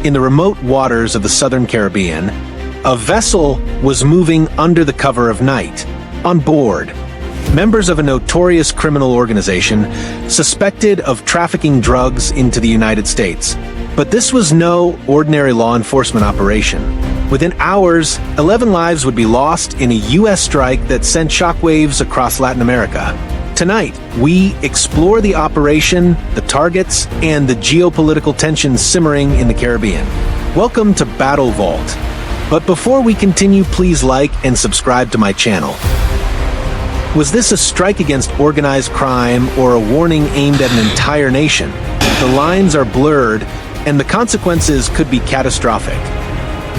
in the remote waters of the southern Caribbean, a vessel was moving under the cover of night. On board, members of a notorious criminal organization suspected of trafficking drugs into the United States. But this was no ordinary law enforcement operation. Within hours, 11 lives would be lost in a U.S. strike that sent shockwaves across Latin America. Tonight, we explore the operation, the targets, and the geopolitical tensions simmering in the Caribbean. Welcome to Battle Vault. But before we continue, please like and subscribe to my channel. Was this a strike against organized crime or a warning aimed at an entire nation? The lines are blurred, and the consequences could be catastrophic.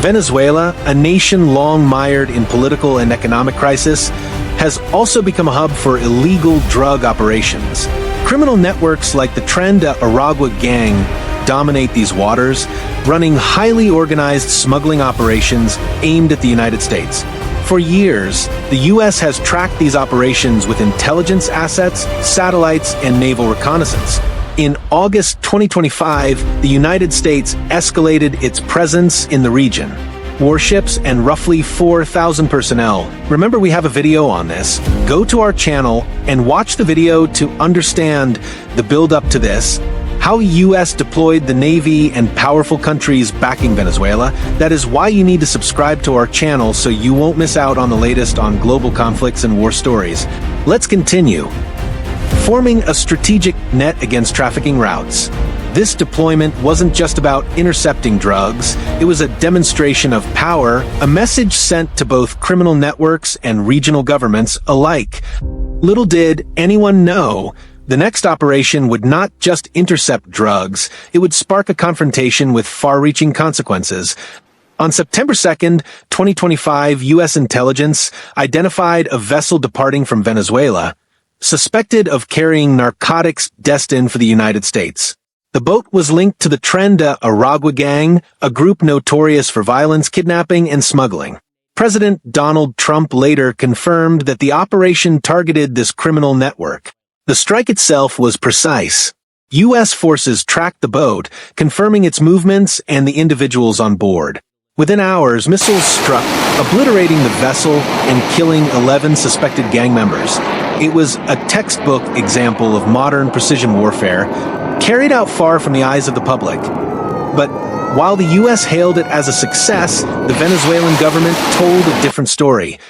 Venezuela, a nation long mired in political and economic crisis, has also become a hub for illegal drug operations. Criminal networks like the Trend Aragua gang dominate these waters, running highly organized smuggling operations aimed at the United States. For years, the U.S. has tracked these operations with intelligence assets, satellites, and naval reconnaissance. In August 2025, the United States escalated its presence in the region. Warships and roughly 4,000 personnel. Remember, we have a video on this. Go to our channel and watch the video to understand the build-up to this, how U.S. deployed the Navy and powerful countries backing Venezuela. That is why you need to subscribe to our channel so you won't miss out on the latest on global conflicts and war stories. Let's continue. Forming a strategic net against trafficking routes. This deployment wasn't just about intercepting drugs, it was a demonstration of power, a message sent to both criminal networks and regional governments alike. Little did anyone know, the next operation would not just intercept drugs, it would spark a confrontation with far-reaching consequences. On September 2nd, 2025, U.S. intelligence identified a vessel departing from Venezuela, suspected of carrying narcotics destined for the United States. The boat was linked to the Trend Aragua gang, a group notorious for violence, kidnapping, and smuggling. President Donald Trump later confirmed that the operation targeted this criminal network. The strike itself was precise. U.S. forces tracked the boat, confirming its movements and the individuals on board. Within hours, missiles struck, obliterating the vessel and killing 11 suspected gang members. It was a textbook example of modern precision warfare, carried out far from the eyes of the public. But while the U.S. hailed it as a success, the Venezuelan government told a different story.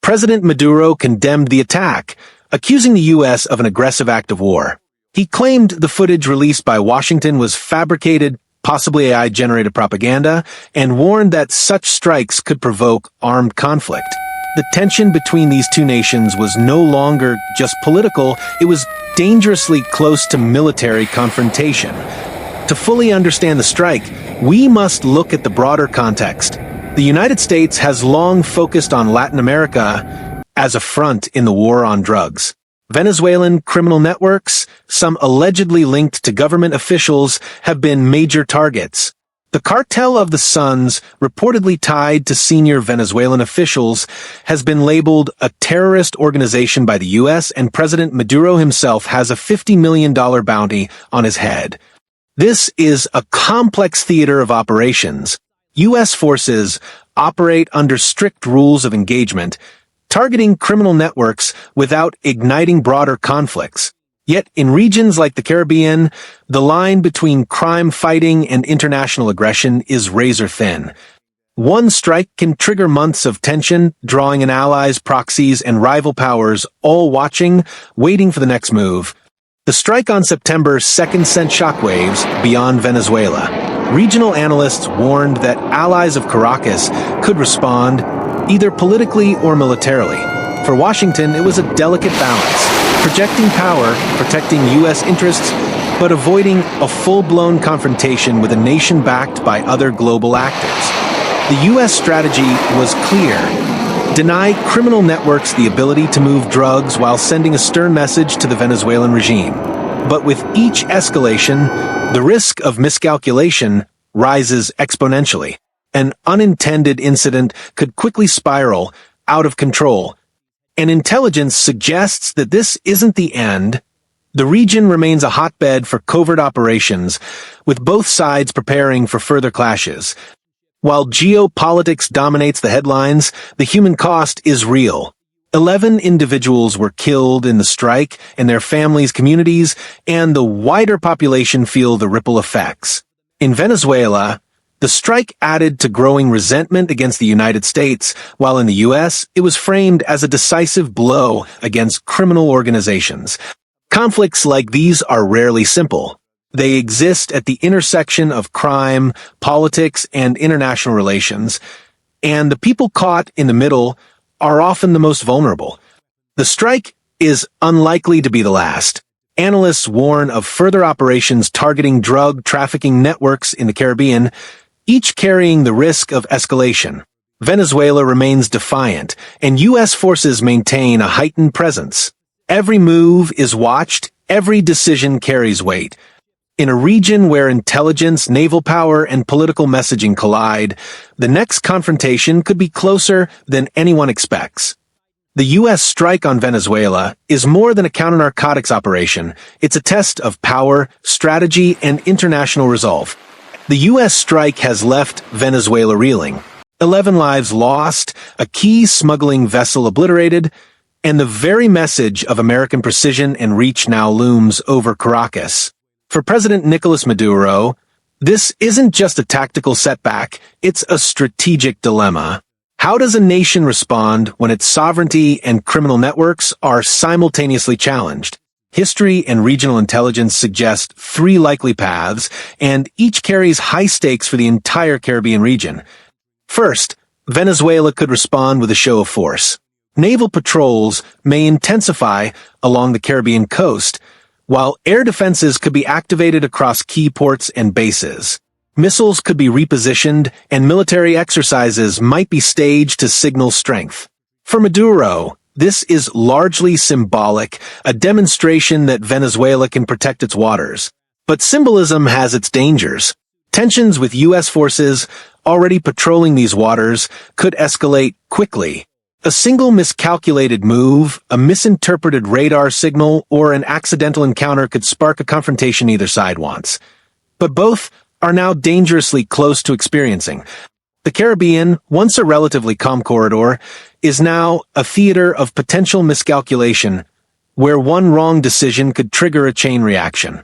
President Maduro condemned the attack, accusing the U.S. of an aggressive act of war. He claimed the footage released by Washington was fabricated, possibly AI-generated propaganda, and warned that such strikes could provoke armed conflict. The tension between these two nations was no longer just political, it was dangerously close to military confrontation. To fully understand the strike, we must look at the broader context. The United States has long focused on Latin America as a front in the war on drugs. Venezuelan criminal networks, some allegedly linked to government officials, have been major targets. The Cartel of the Suns, reportedly tied to senior Venezuelan officials, has been labeled a terrorist organization by the U.S., and President Maduro himself has a $50 million bounty on his head. This is a complex theater of operations. U.S. forces operate under strict rules of engagement, targeting criminal networks without igniting broader conflicts. Yet in regions like the Caribbean, the line between crime fighting and international aggression is razor thin. One strike can trigger months of tension, drawing in allies, proxies, and rival powers, all watching, waiting for the next move. The strike on September 2nd sent shockwaves beyond Venezuela. Regional analysts warned that allies of Caracas could respond, either politically or militarily. For Washington, it was a delicate balance, projecting power, protecting U.S. interests, but avoiding a full-blown confrontation with a nation backed by other global actors. The U.S. strategy was clear: deny criminal networks the ability to move drugs while sending a stern message to the Venezuelan regime. But with each escalation, the risk of miscalculation rises exponentially. An unintended incident could quickly spiral out of control. And intelligence suggests that this isn't the end. The region remains a hotbed for covert operations, with both sides preparing for further clashes. While geopolitics dominates the headlines, the human cost is real. 11 individuals were killed in the strike, and their families, communities, and the wider population feel the ripple effects. In Venezuela, the strike added to growing resentment against the United States, while in the U.S., it was framed as a decisive blow against criminal organizations. Conflicts like these are rarely simple. They exist at the intersection of crime, politics, and international relations, and the people caught in the middle are often the most vulnerable. The strike is unlikely to be the last. Analysts warn of further operations targeting drug trafficking networks in the Caribbean, each carrying the risk of escalation. Venezuela remains defiant, and U.S. forces maintain a heightened presence. Every move is watched, every decision carries weight. In a region where intelligence, naval power, and political messaging collide, the next confrontation could be closer than anyone expects. The U.S. strike on Venezuela is more than a counter-narcotics operation. It's a test of power, strategy, and international resolve. The U.S. strike has left Venezuela reeling. 11 lives lost, a key smuggling vessel obliterated, and the very message of American precision and reach now looms over Caracas. For President Nicolas Maduro, this isn't just a tactical setback, it's a strategic dilemma. How does a nation respond when its sovereignty and criminal networks are simultaneously challenged? History and regional intelligence suggest 3 likely paths, and each carries high stakes for the entire Caribbean region. First, Venezuela could respond with a show of force. Naval patrols may intensify along the Caribbean coast, while air defenses could be activated across key ports and bases. Missiles could be repositioned, and military exercises might be staged to signal strength. For Maduro, this is largely symbolic, a demonstration that Venezuela can protect its waters. But symbolism has its dangers. Tensions with U.S. forces already patrolling these waters could escalate quickly. A single miscalculated move, a misinterpreted radar signal, or an accidental encounter could spark a confrontation either side wants. But both are now dangerously close to experiencing. The Caribbean, once a relatively calm corridor, is now a theater of potential miscalculation, where one wrong decision could trigger a chain reaction.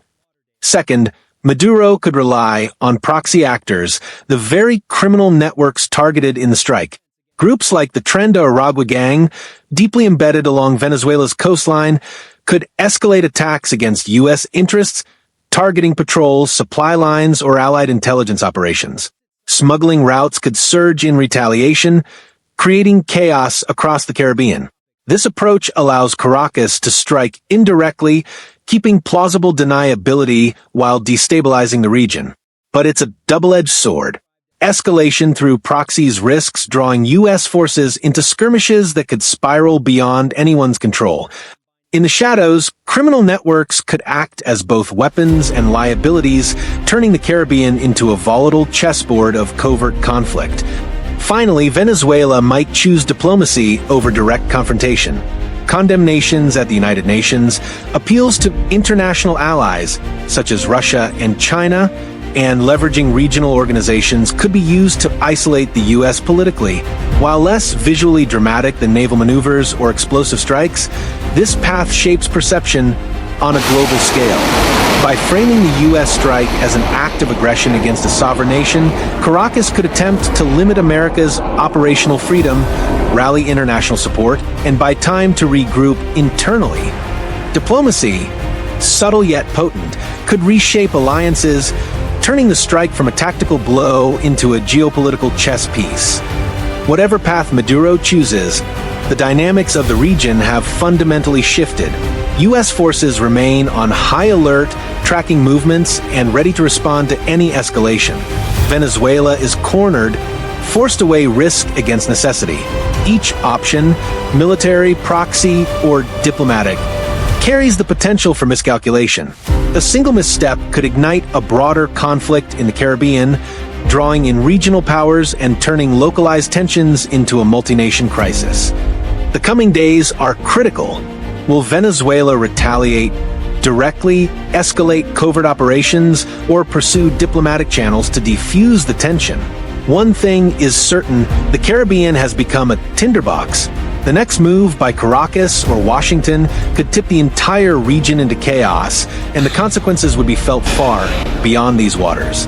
Second, Maduro could rely on proxy actors, the very criminal networks targeted in the strike. Groups like the Tren de Aragua gang, deeply embedded along Venezuela's coastline, could escalate attacks against U.S. interests, targeting patrols, supply lines, or allied intelligence operations. Smuggling routes could surge in retaliation, creating chaos across the Caribbean. This approach allows Caracas to strike indirectly, keeping plausible deniability while destabilizing the region. But it's a double-edged sword. Escalation through proxies risks drawing U.S. forces into skirmishes that could spiral beyond anyone's control. In the shadows, criminal networks could act as both weapons and liabilities, turning the Caribbean into a volatile chessboard of covert conflict. Finally, Venezuela might choose diplomacy over direct confrontation. Condemnations at the United Nations, appeals to international allies, such as Russia and China, and leveraging regional organizations could be used to isolate the U.S. politically. While less visually dramatic than naval maneuvers or explosive strikes, this path shapes perception on a global scale. By framing the U.S. strike as an act of aggression against a sovereign nation, Caracas could attempt to limit America's operational freedom, rally international support, and buy time to regroup internally. Diplomacy, subtle yet potent, could reshape alliances, turning the strike from a tactical blow into a geopolitical chess piece. Whatever path Maduro chooses, the dynamics of the region have fundamentally shifted. U.S. forces remain on high alert, tracking movements and ready to respond to any escalation. Venezuela is cornered, forced to weigh risk against necessity. Each option, military, proxy, or diplomatic, carries the potential for miscalculation. A single misstep could ignite a broader conflict in the Caribbean, drawing in regional powers and turning localized tensions into a multi-nation crisis. The coming days are critical. Will Venezuela retaliate, directly, escalate covert operations, or pursue diplomatic channels to defuse the tension. One thing is certain, the Caribbean has become a tinderbox. The next move by Caracas or Washington could tip the entire region into chaos, and the consequences would be felt far beyond these waters.